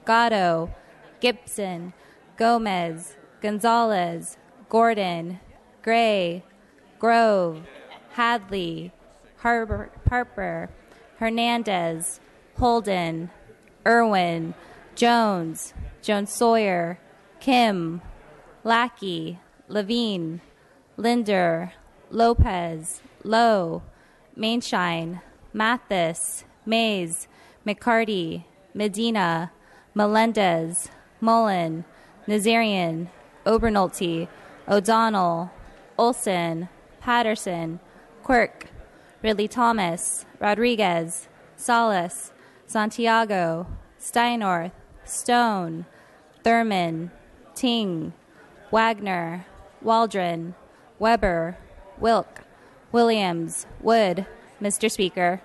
Gatto, Gibson, Gomez, Gonzalez, Gordon, Gray, Grove, Hadley, Harper, Hernandez, Holden, Irwin, Jones, Jones Sawyer, Kim, Lackey, Levine, Linder, Lopez, Lowe, Mainshine, Mathis, Mays, McCarty, Medina, Melendez, Mullen, Nazarian, Obernolte, O'Donnell, Olson, Patterson, Quirk, Ridley Thomas, Rodriguez, Salas, Santiago, Steinorth, Stone, Thurman, Ting, Wagner, Waldron, Weber, Wilk, Williams, Wood, Mr. Speaker.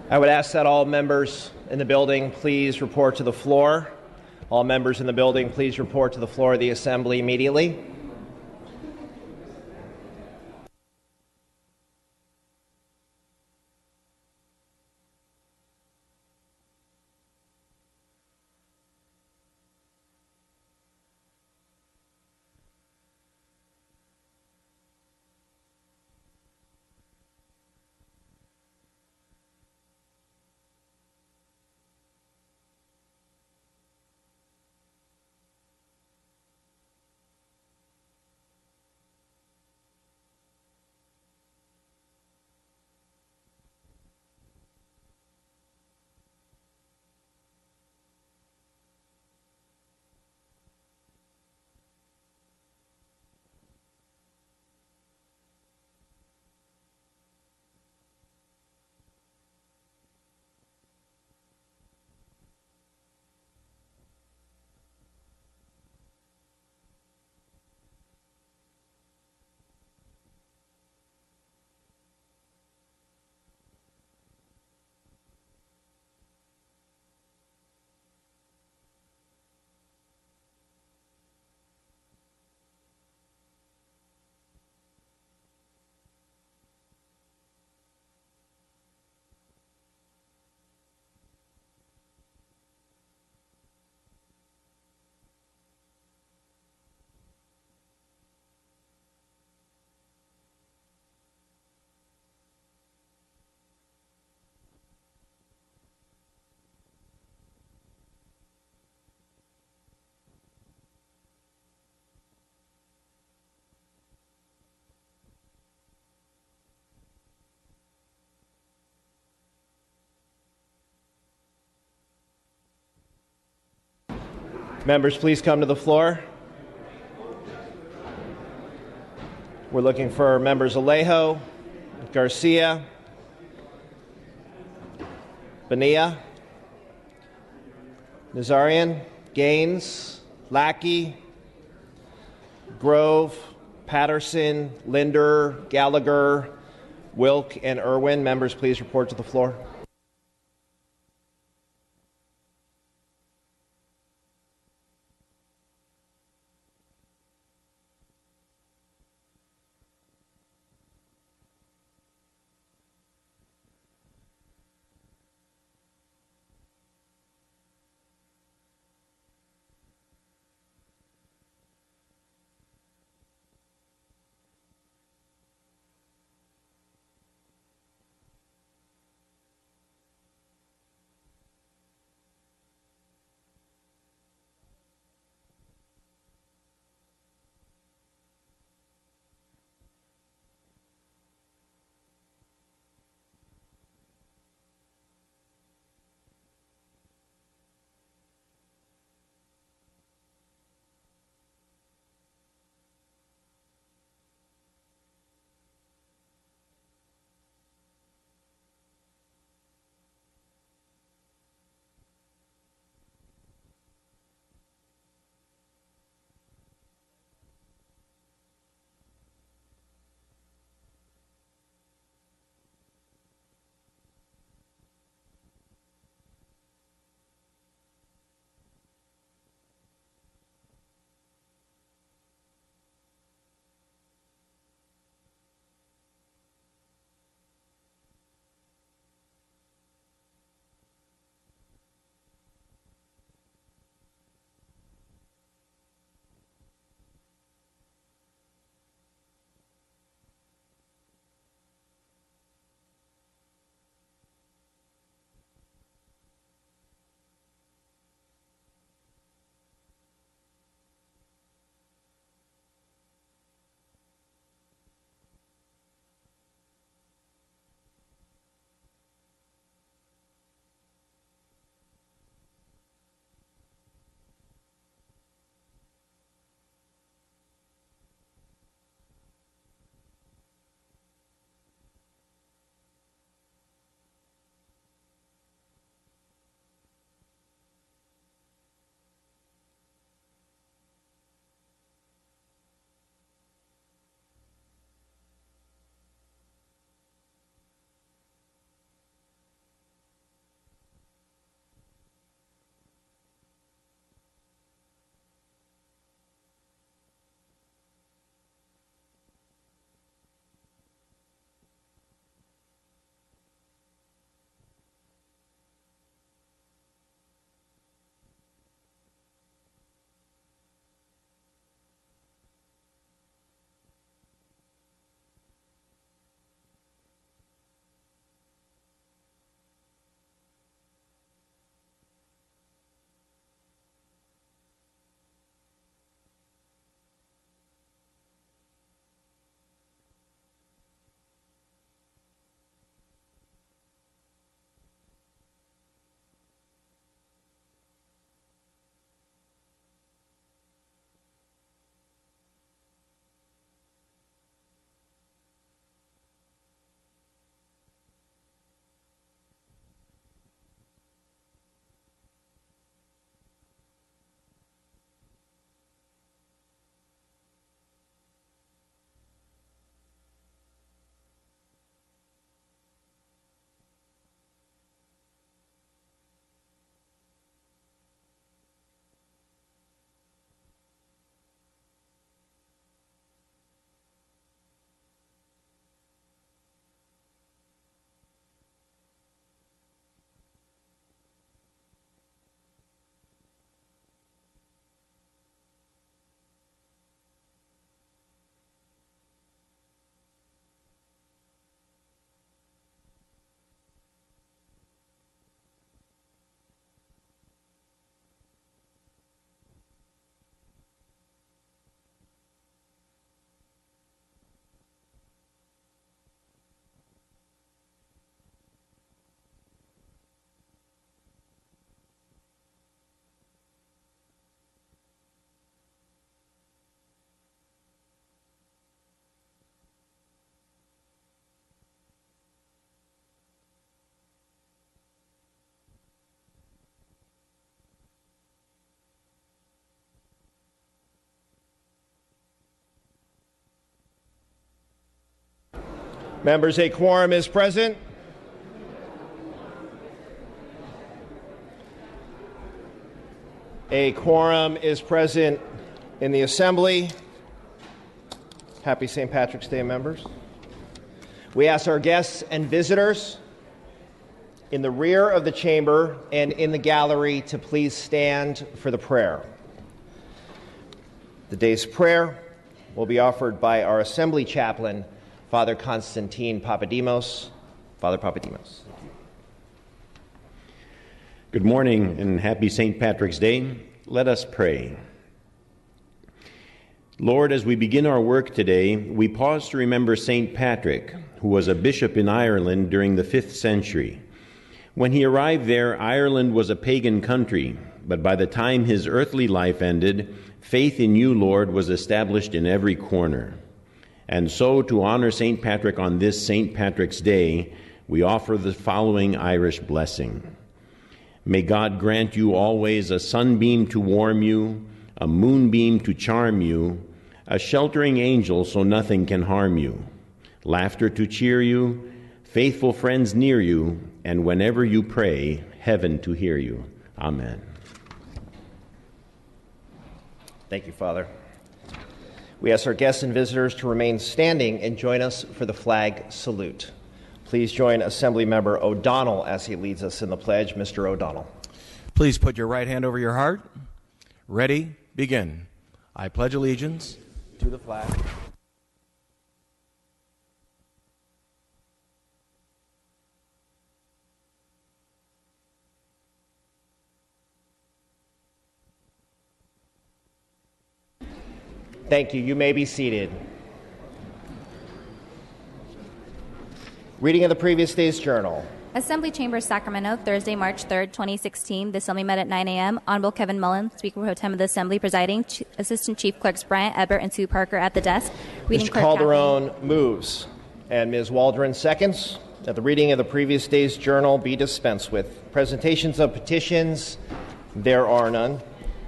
I would ask that all members in the building please report to the floor. All members in the building please report to the floor of the Assembly immediately. Members, please come to the floor. We're looking for members Alejo, Garcia, Bonilla, Nazarian, Gaines, Lackey, Grove, Patterson, Linder, Gallagher, Wilk, and Irwin. Members, please report to the floor. Members, a quorum is present. A quorum is present in the Assembly. Happy St. Patrick's Day, members. We ask our guests and visitors in the rear of the chamber and in the gallery to please stand for the prayer. The day's prayer will be offered by our Assembly chaplain, Father Constantine Papadimos. Father Papadimos. Good morning and happy St. Patrick's Day. Let us pray. Lord, as we begin our work today, we pause to remember St. Patrick, who was a bishop in Ireland during the 5th century. When he arrived there, Ireland was a pagan country, but by the time his earthly life ended, faith in you, Lord, was established in every corner. And so, to honor St. Patrick on this St. Patrick's Day, we offer the following Irish blessing. May God grant you always a sunbeam to warm you, a moonbeam to charm you, a sheltering angel so nothing can harm you, laughter to cheer you, faithful friends near you, and whenever you pray, heaven to hear you. Amen. Thank you, Father. We ask our guests and visitors to remain standing and join us for the flag salute. Please join Assembly Member O'Donnell as he leads us in the pledge. Mr. O'Donnell. Please put your right hand over your heart. Ready, begin. I pledge allegiance to the flag Thank you. You may be seated. Reading of the previous day's journal. Assembly Chamber, Sacramento, Thursday, March 3rd, 2016. The Assembly met at 9 a.m. Honorable Kevin Mullen, Speaker Pro Tem of the Assembly, presiding. Assistant Chief Clerks Bryant Ebert and Sue Parker at the desk. Mr. Calderon moves, and Ms. Waldron seconds that the reading of the previous day's journal be dispensed with. Presentations of petitions, there are none.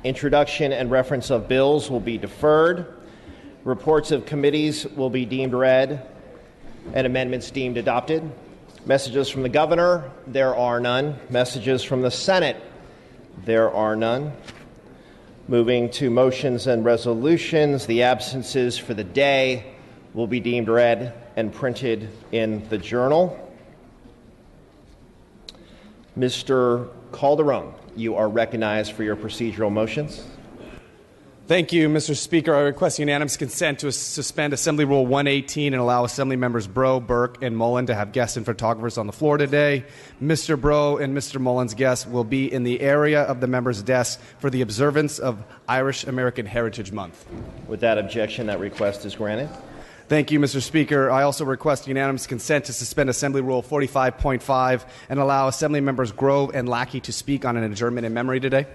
Introduction and reference of bills will be deferred. Reports of committees will be deemed read, and amendments deemed adopted. Messages from the governor, there are none. Messages from the Senate, there are none. Moving to motions and resolutions, the absences for the day will be deemed read and printed in the journal. Mr. Calderon, you are recognized for your procedural motions. Thank you, Mr. Speaker. I request unanimous consent to suspend Assembly Rule 118 and allow Assembly members Bro, Burke, and Mullen to have guests and photographers on the floor today. Mr. Bro and Mr. Mullen's guests will be in the area of the members' desks for the observance of Irish American Heritage Month. Without objection, that request is granted. Thank you, Mr. Speaker. I also request unanimous consent to suspend Assembly Rule 45.5 and allow Assembly members Grove and Lackey to speak on an adjournment in memory today.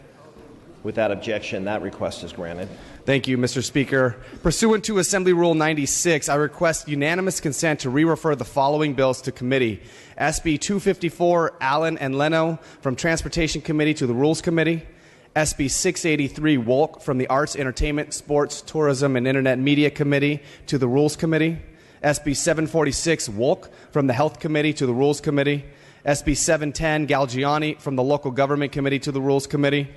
Without objection, that request is granted. Thank you, Mr. Speaker. Pursuant to Assembly Rule 96, I request unanimous consent to re-refer the following bills to committee. SB 254, Allen and Leno, from Transportation Committee to the Rules Committee. SB 683, Wolk, from the Arts, Entertainment, Sports, Tourism, and Internet Media Committee to the Rules Committee. SB 746, Wolk, from the Health Committee to the Rules Committee. SB 710, Galgiani, from the Local Government Committee to the Rules Committee.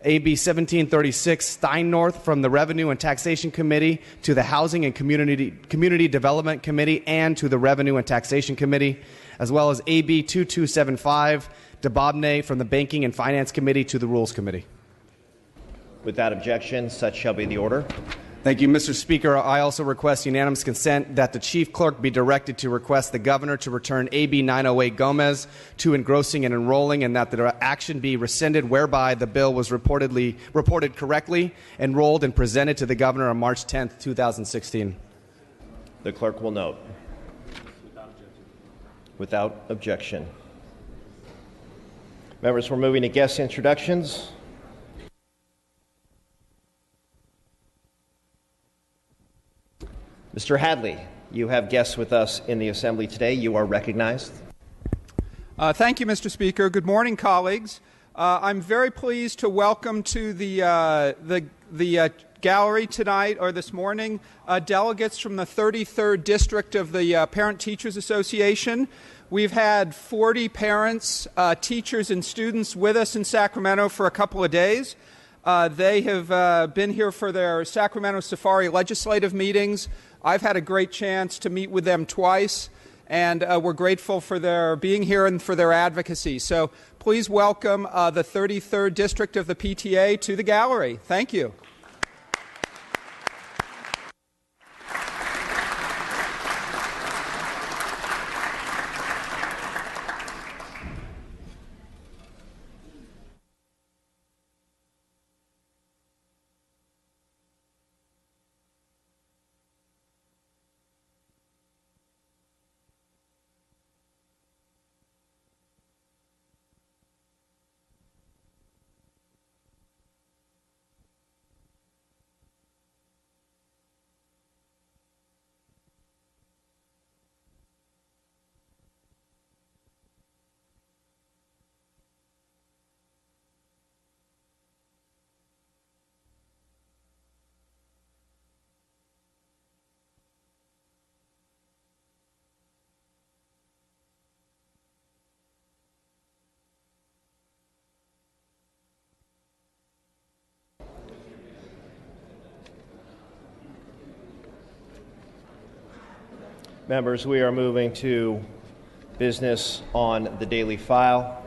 AB 1736, Steinnorth, from the Revenue and Taxation Committee to the Housing and Community Development Committee and to the Revenue and Taxation Committee, as well as AB 2275, DeBobney, from the Banking and Finance Committee to the Rules Committee. Without objection, such shall be the order. Thank you, Mr. Speaker. I also request unanimous consent that the Chief Clerk be directed to request the Governor to return AB 908 Gomez to engrossing and enrolling, and that the action be rescinded whereby the bill was reported correctly, enrolled, and presented to the Governor on March 10, 2016. The Clerk will note. Without objection. Members, we're moving to guest introductions. Mr. Hadley, you have guests with us in the Assembly today. You are recognized. Thank you, Mr. Speaker. Good morning, colleagues. I'm very pleased to welcome to the gallery tonight or this morning delegates from the 33rd District of the Parent Teachers Association. We've had 40 parents, teachers, and students with us in Sacramento for a couple of days. They have been here for their Sacramento Safari legislative meetings. I've had a great chance to meet with them twice, and we're grateful for their being here and for their advocacy. So please welcome the 33rd District of the PTA to the gallery. Thank you. Members, we are moving to business on the daily file.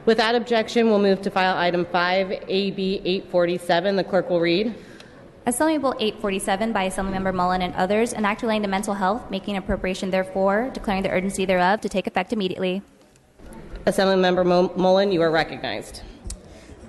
Without objection, we'll move to file item 5, AB 847. The clerk will read. Assembly Bill 847 by Assemblymember Mullen and others, an act relating to mental health, making appropriation therefore, declaring the urgency thereof, to take effect immediately. Assemblymember Mullen, you are recognized.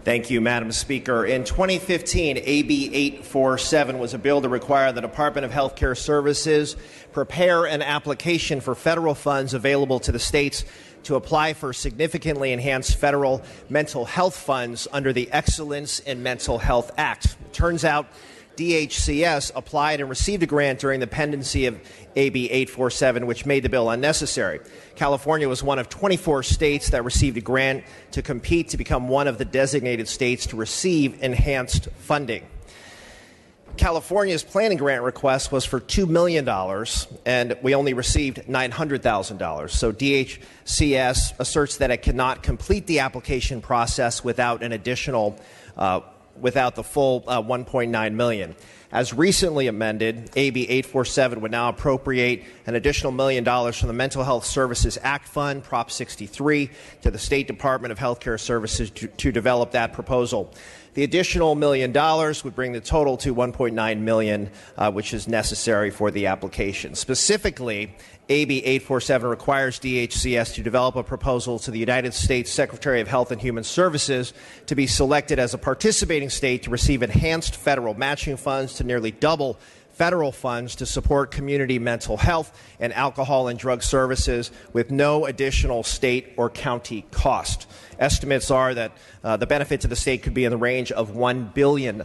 Thank you, Madam Speaker. In 2015, AB 847 was a bill to require the Department of Health Care Services prepare an application for federal funds available to the states to apply for significantly enhanced federal mental health funds under the Excellence in Mental Health Act. It turns out DHCS applied and received a grant during the pendency of AB 847, which made the bill unnecessary. California was one of 24 states that received a grant to compete to become one of the designated states to receive enhanced funding. California's planning grant request was for $2 million, and we only received $900,000. So DHCS asserts that it cannot complete the application process without an additional, without the full $1.9 million. As recently amended, AB 847 would now appropriate an additional $1 million from the Mental Health Services Act Fund, Prop 63, to the State Department of Health Care Services to develop that proposal. The additional $1 million would bring the total to $1.9 million, which is necessary for the application. Specifically, AB 847 requires DHCS to develop a proposal to the United States Secretary of Health and Human Services to be selected as a participating state to receive enhanced federal matching funds to nearly double federal funds to support community mental health and alcohol and drug services with no additional state or county cost. Estimates are that the benefit to the state could be in the range of $1 billion.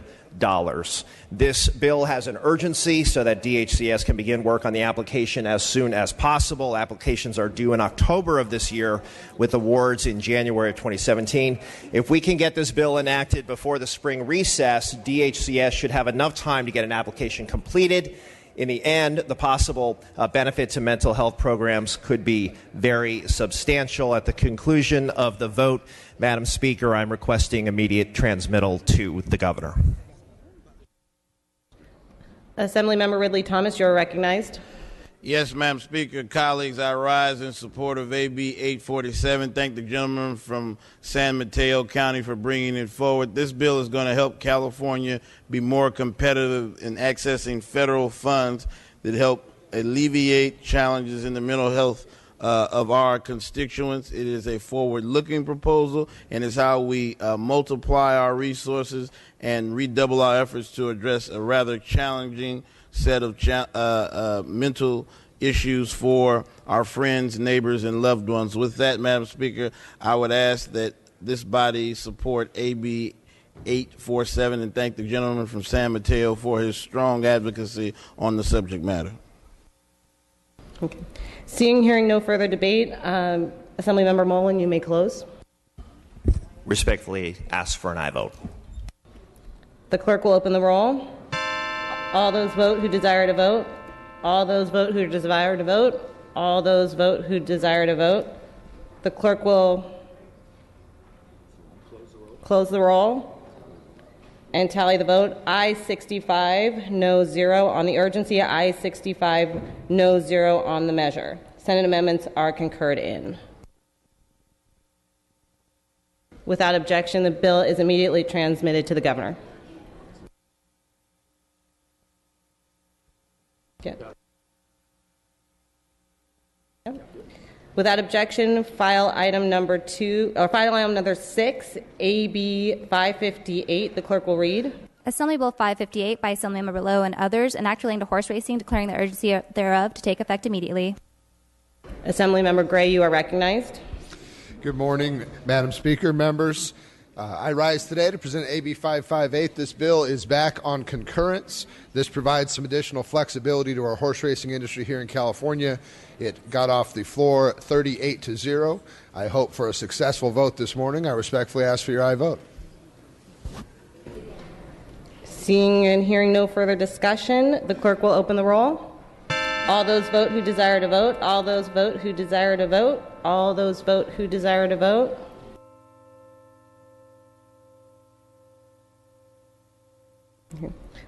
This bill has an urgency so that DHCS can begin work on the application as soon as possible. Applications are due in October of this year, with awards in January of 2017. If we can get this bill enacted before the spring recess, DHCS should have enough time to get an application completed. In the end, the possible benefit to mental health programs could be very substantial. At the conclusion of the vote, Madam Speaker, I'm requesting immediate transmittal to the governor. Assemblymember Ridley Thomas, you're recognized. Yes, Madam Speaker. Colleagues, I rise in support of AB 847. Thank the gentleman from San Mateo County for bringing it forward. This bill is going to help California be more competitive in accessing federal funds that help alleviate challenges in the mental health of our constituents. It is a forward-looking proposal, and it's how we multiply our resources and redouble our efforts to address a rather challenging set of mental issues for our friends, neighbors, and loved ones. With that, Madam Speaker, I would ask that this body support AB 847 and thank the gentleman from San Mateo for his strong advocacy on the subject matter. Okay. Seeing, hearing no further debate, Assemblymember Mullen, you may close. Respectfully ask for an aye vote. The clerk will open the roll. All those vote who desire to vote. All those vote who desire to vote. All those vote who desire to vote. The clerk will close the roll and tally the vote. Aye 65, no 0 on the urgency. Aye 65, no 0 on the measure. Senate amendments are concurred in. Without objection, the bill is immediately transmitted to the governor. Okay. Without objection, file item number 6, AB 558. The clerk will read. Assembly Bill 558 by Assemblymember Lowe and others, an act relating to horse racing, declaring the urgency thereof to take effect immediately. Assemblymember Gray, you are recognized. Good morning, Madam Speaker, members. I rise today to present AB 558. This bill is back on concurrence. This provides some additional flexibility to our horse racing industry here in California. It got off the floor 38-0. I hope for a successful vote this morning. I respectfully ask for your aye vote. Seeing and hearing no further discussion, the clerk will open the roll. All those vote who desire to vote. All those vote who desire to vote. All those vote who desire to vote.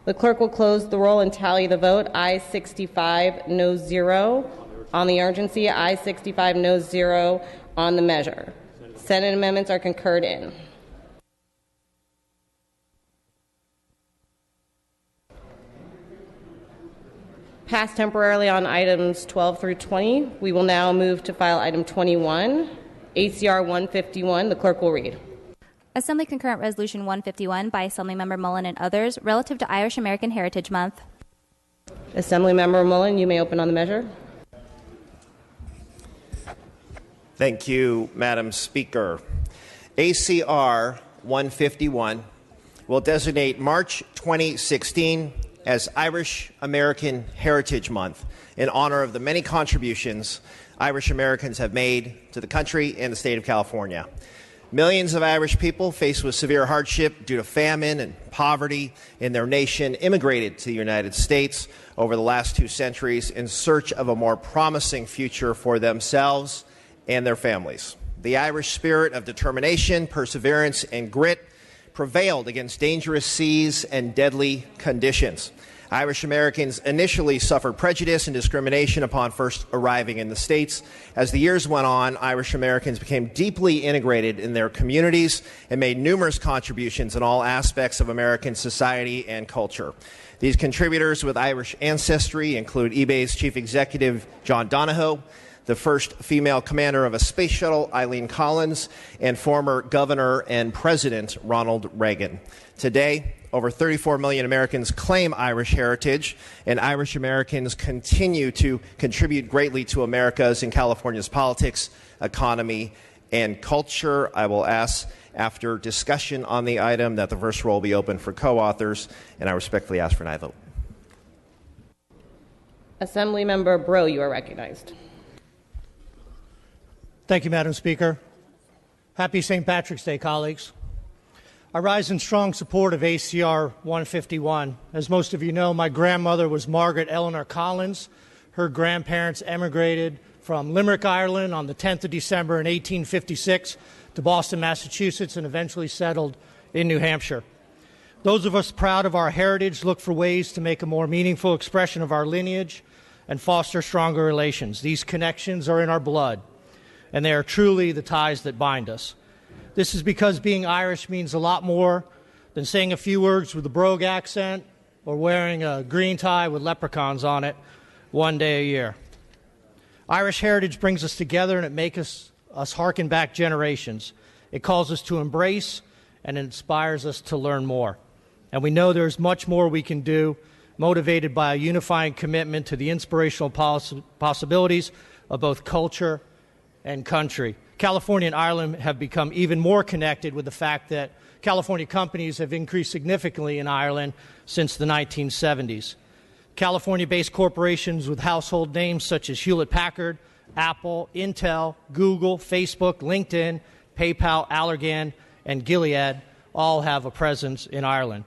The clerk will close the roll and tally the vote. Aye 65, no 0 on the urgency. Aye 65, no 0 on the measure. Senate amendments are concurred in. Passed temporarily on items 12 through 20. We will now move to file item 21, ACR 151. The clerk will read. Assembly Concurrent Resolution 151 by Assemblymember Mullen and others, relative to Irish American Heritage Month. Assemblymember Mullen, you may open on the measure. Thank you, Madam Speaker. ACR 151 will designate March 2016 as Irish American Heritage Month in honor of the many contributions Irish Americans have made to the country and the state of California. Millions of Irish people faced with severe hardship due to famine and poverty in their nation immigrated to the United States over the last 2 centuries in search of a more promising future for themselves and their families. The Irish spirit of determination, perseverance, and grit prevailed against dangerous seas and deadly conditions. Irish Americans initially suffered prejudice and discrimination upon first arriving in the States. As the years went on, Irish Americans became deeply integrated in their communities and made numerous contributions in all aspects of American society and culture. These contributors with Irish ancestry include eBay's chief executive, John Donahoe, the first female commander of a space shuttle, Eileen Collins, and former Governor and President Ronald Reagan. Today, over 34 million Americans claim Irish heritage, and Irish Americans continue to contribute greatly to America's and California's politics, economy, and culture. I will ask, after discussion on the item, that the first roll be open for co-authors, and I respectfully ask for an aye vote. Assemblymember Breaux, you are recognized. Thank you, Madam Speaker. Happy St. Patrick's Day, colleagues. I rise in strong support of ACR 151. As most of you know, my grandmother was Margaret Eleanor Collins. Her grandparents emigrated from Limerick, Ireland on the 10th of December in 1856 to Boston, Massachusetts, and eventually settled in New Hampshire. Those of us proud of our heritage look for ways to make a more meaningful expression of our lineage and foster stronger relations. These connections are in our blood, and they are truly the ties that bind us. This is because being Irish means a lot more than saying a few words with a brogue accent or wearing a green tie with leprechauns on it one day a year. Irish heritage brings us together, and it makes us harken back generations. It calls us to embrace and inspires us to learn more. And we know there's much more we can do, motivated by a unifying commitment to the inspirational possibilities of both culture and country. California and Ireland have become even more connected with the fact that California companies have increased significantly in Ireland since the 1970s. California-based corporations with household names such as Hewlett-Packard, Apple, Intel, Google, Facebook, LinkedIn, PayPal, Allergan, and Gilead all have a presence in Ireland.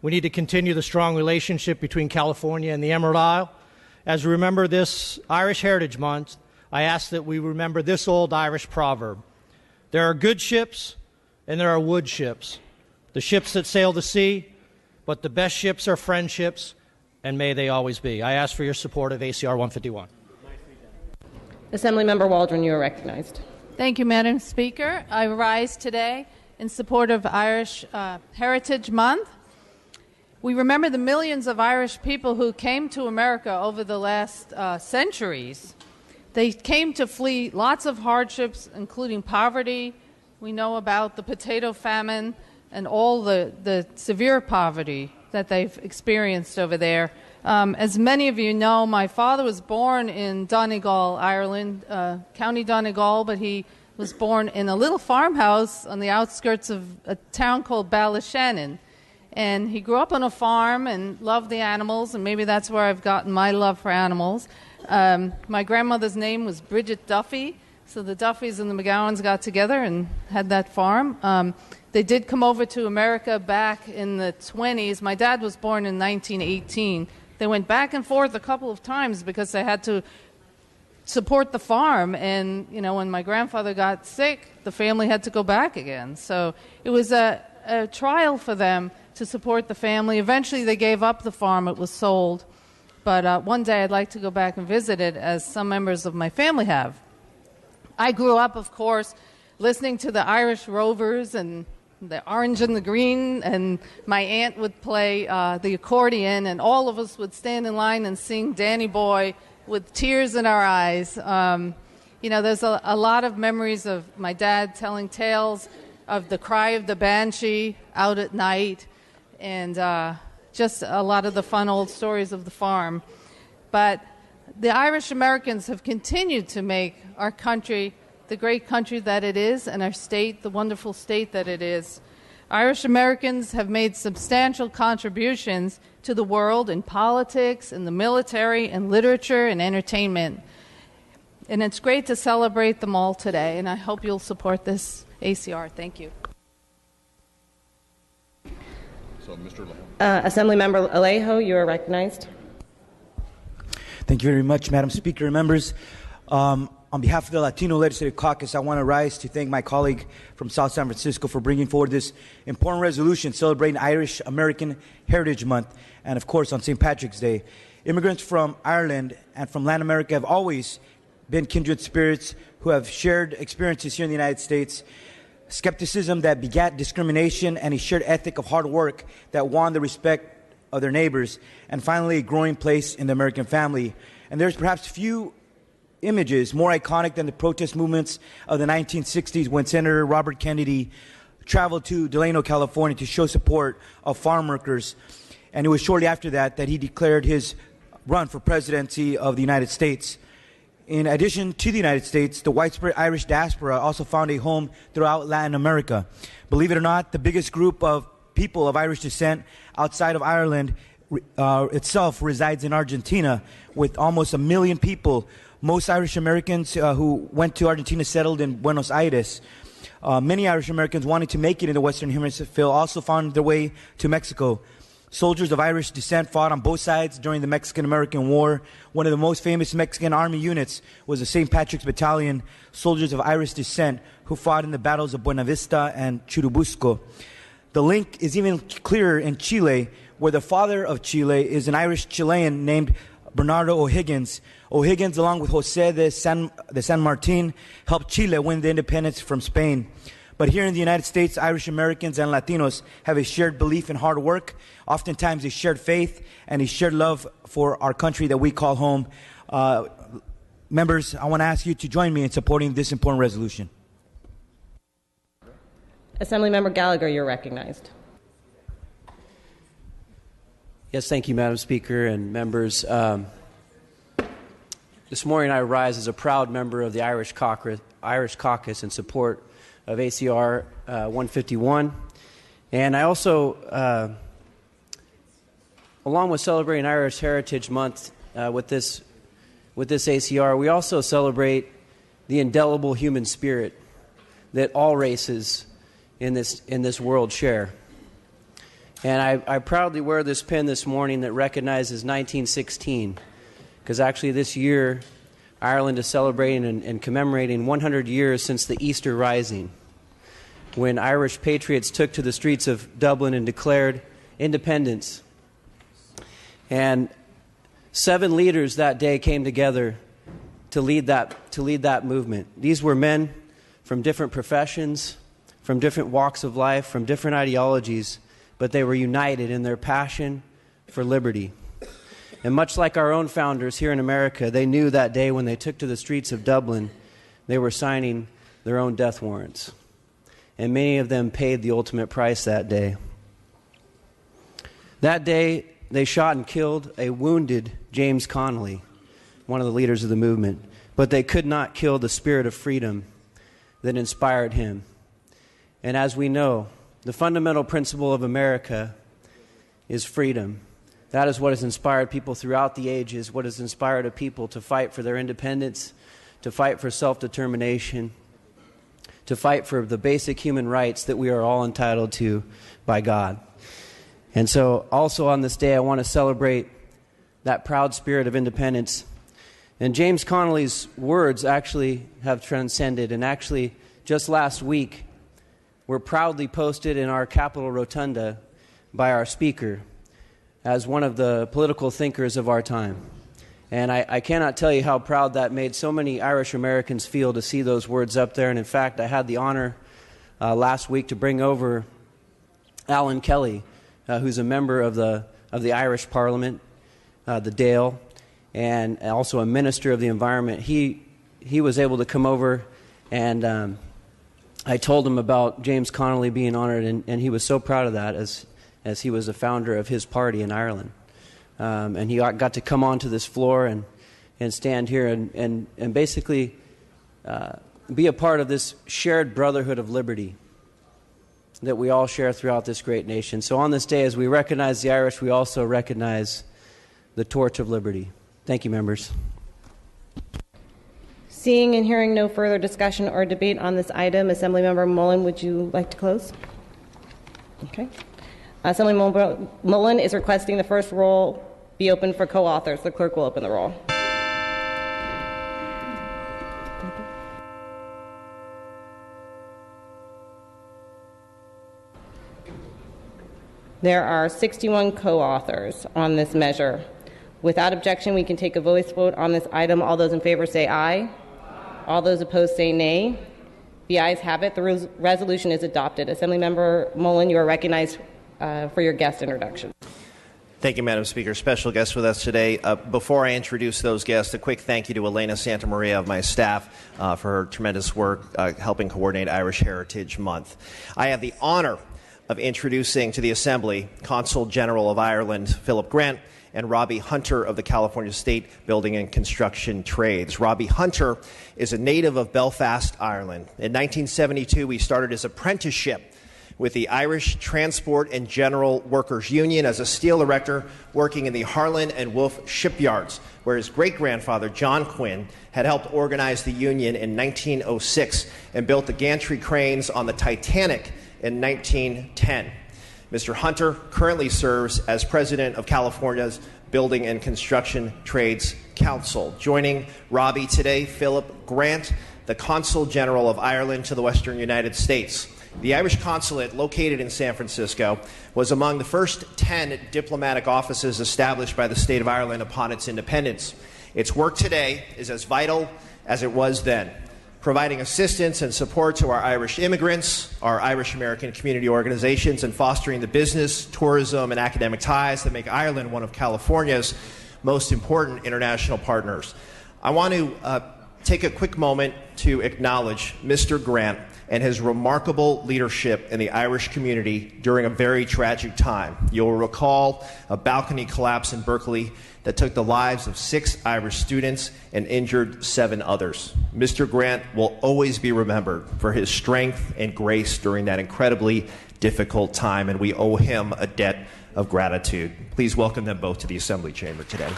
We need to continue the strong relationship between California and the Emerald Isle. As we remember this Irish Heritage Month, I ask that we remember this old Irish proverb. There are good ships and there are wood ships. The ships that sail the sea, but the best ships are friendships, and may they always be. I ask for your support of ACR 151. Assemblymember Waldron, you are recognized. Thank you, Madam Speaker. I rise today in support of Irish Heritage Month. We remember the millions of Irish people who came to America over the last centuries. They came to flee lots of hardships, including poverty. We know about the potato famine and all the severe poverty that they've experienced over there. As many of you know, my father was born in Donegal, Ireland, County Donegal, but he was born in a little farmhouse on the outskirts of a town called Ballyshannon. And he grew up on a farm and loved the animals, and maybe that's where I've gotten my love for animals. My grandmother's name was Bridget Duffy, so the Duffys and the McGowans got together and had that farm. They did come over to America back in the 20s. My dad was born in 1918. They went back and forth a couple of times because they had to support the farm. And, you know, when my grandfather got sick, the family had to go back again. So it was a trial for them to support the family. Eventually they gave up the farm. It was sold. But one day I'd like to go back and visit it, as some members of my family have. I grew up, of course, listening to the Irish Rovers and the Orange and the Green, and my aunt would play the accordion, and all of us would stand in line and sing Danny Boy with tears in our eyes. You know, there's a lot of memories of my dad telling tales of the cry of the banshee out at night, and just a lot of the fun old stories of the farm. But the Irish Americans have continued to make our country the great country that it is, and our state the wonderful state that it is. Irish Americans have made substantial contributions to the world in politics, in the military, in literature, and entertainment. And it's great to celebrate them all today, and I hope you'll support this ACR. Thank you. So, Mr. Assemblymember Alejo, you are recognized. Thank you very much, Madam Speaker and members. On behalf of the Latino Legislative Caucus, I want to rise to thank my colleague from South San Francisco for bringing forward this important resolution celebrating Irish American Heritage Month, and of course on St. Patrick's Day. Immigrants from Ireland and from Latin America have always been kindred spirits who have shared experiences here in the United States, skepticism that begat discrimination, and a shared ethic of hard work that won the respect of their neighbors, and finally a growing place in the American family. And there's perhaps few images more iconic than the protest movements of the 1960s when Senator Robert Kennedy traveled to Delano, California to show support of farm workers. And it was shortly after that that he declared his run for presidency of the United States. In addition to the United States, the widespread Irish diaspora also found a home throughout Latin America. Believe it or not, the biggest group of people of Irish descent outside of Ireland itself resides in Argentina, with almost 1 million people. Most Irish Americans who went to Argentina settled in Buenos Aires. Many Irish Americans wanting to make it in the Western Hemisphere also found their way to Mexico. Soldiers of Irish descent fought on both sides during the Mexican-American War. One of the most famous Mexican army units was the St. Patrick's Battalion, soldiers of Irish descent who fought in the battles of Buenavista and Churubusco. The link is even clearer in Chile, where the father of Chile is an Irish Chilean named Bernardo O'Higgins. O'Higgins, along with José de San Martin, helped Chile win the independence from Spain. But here in the United States, Irish Americans and Latinos have a shared belief in hard work, oftentimes a shared faith, and a shared love for our country that we call home. Members, I want to ask you to join me in supporting this important resolution. Assemblymember Gallagher, you're recognized. Yes, thank you, Madam Speaker and members. This morning I rise as a proud member of the Irish Caucus in support of ACR 151. And I also, along with celebrating Irish Heritage Month with this ACR, we also celebrate the indelible human spirit that all races in this world share. And I proudly wear this pin this morning that recognizes 1916, because actually this year Ireland is celebrating and commemorating 100 years since the Easter Rising, when Irish patriots took to the streets of Dublin and declared independence. And 7 leaders that day came together to lead that movement. These were men from different professions, from different walks of life, from different ideologies, but they were united in their passion for liberty. And much like our own founders here in America, they knew that day when they took to the streets of Dublin, they were signing their own death warrants. And many of them paid the ultimate price that day. That day, they shot and killed a wounded James Connolly, one of the leaders of the movement. But they could not kill the spirit of freedom that inspired him. And as we know, the fundamental principle of America is freedom. That is what has inspired people throughout the ages, what has inspired a people to fight for their independence, to fight for self-determination, to fight for the basic human rights that we are all entitled to by God. And so also on this day, I want to celebrate that proud spirit of independence. And James Connolly's words actually have transcended, and actually just last week were proudly posted in our Capitol Rotunda by our Speaker as one of the political thinkers of our time. And I cannot tell you how proud that made so many Irish Americans feel to see those words up there. And in fact, I had the honor last week to bring over Alan Kelly, who's a member of the Irish Parliament, the Dáil, and also a minister of the environment. He was able to come over, and I told him about James Connolly being honored, and he was so proud of that as he was the founder of his party in Ireland. And he got to come onto this floor and stand here and basically be a part of this shared brotherhood of liberty that we all share throughout this great nation. So on this day, as we recognize the Irish, we also recognize the torch of liberty. Thank you, members. Seeing and hearing no further discussion or debate on this item, Assemblymember Mullen, would you like to close? Okay. Assemblymember Mullen is requesting the first roll be open for co-authors. The clerk will open the roll. There are 61 co-authors on this measure. Without objection, we can take a voice vote on this item. All those in favor say aye. All those opposed say nay. The ayes have it. The resolution is adopted. Assemblymember Mullen, you are recognized for your guest introduction. Thank you, Madam Speaker. Special guests with us today. Before I introduce those guests, a quick thank you to Elena Santamaria of my staff for her tremendous work helping coordinate Irish Heritage Month. I have the honor of introducing to the Assembly Consul General of Ireland, Philip Grant, and Robbie Hunter of the California State Building and Construction Trades. Robbie Hunter is a native of Belfast, Ireland. In 1972, he started his apprenticeship with the Irish Transport and General Workers Union as a steel erector working in the Harlan and Wolff shipyards, where his great-grandfather, John Quinn, had helped organize the union in 1906 and built the gantry cranes on the Titanic in 1910. Mr. Hunter currently serves as president of California's Building and Construction Trades Council. Joining Robbie today, Philip Grant, the Consul General of Ireland to the Western United States. The Irish consulate, located in San Francisco, was among the first 10 diplomatic offices established by the state of Ireland upon its independence. Its work today is as vital as it was then, providing assistance and support to our Irish immigrants, our Irish American community organizations, and fostering the business, tourism, and academic ties that make Ireland one of California's most important international partners. I want to take a quick moment to acknowledge Mr. Grant and his remarkable leadership in the Irish community during a very tragic time. You'll recall a balcony collapse in Berkeley that took the lives of 6 Irish students and injured 7 others. Mr. Grant will always be remembered for his strength and grace during that incredibly difficult time, and we owe him a debt of gratitude. Please welcome them both to the Assembly chamber today.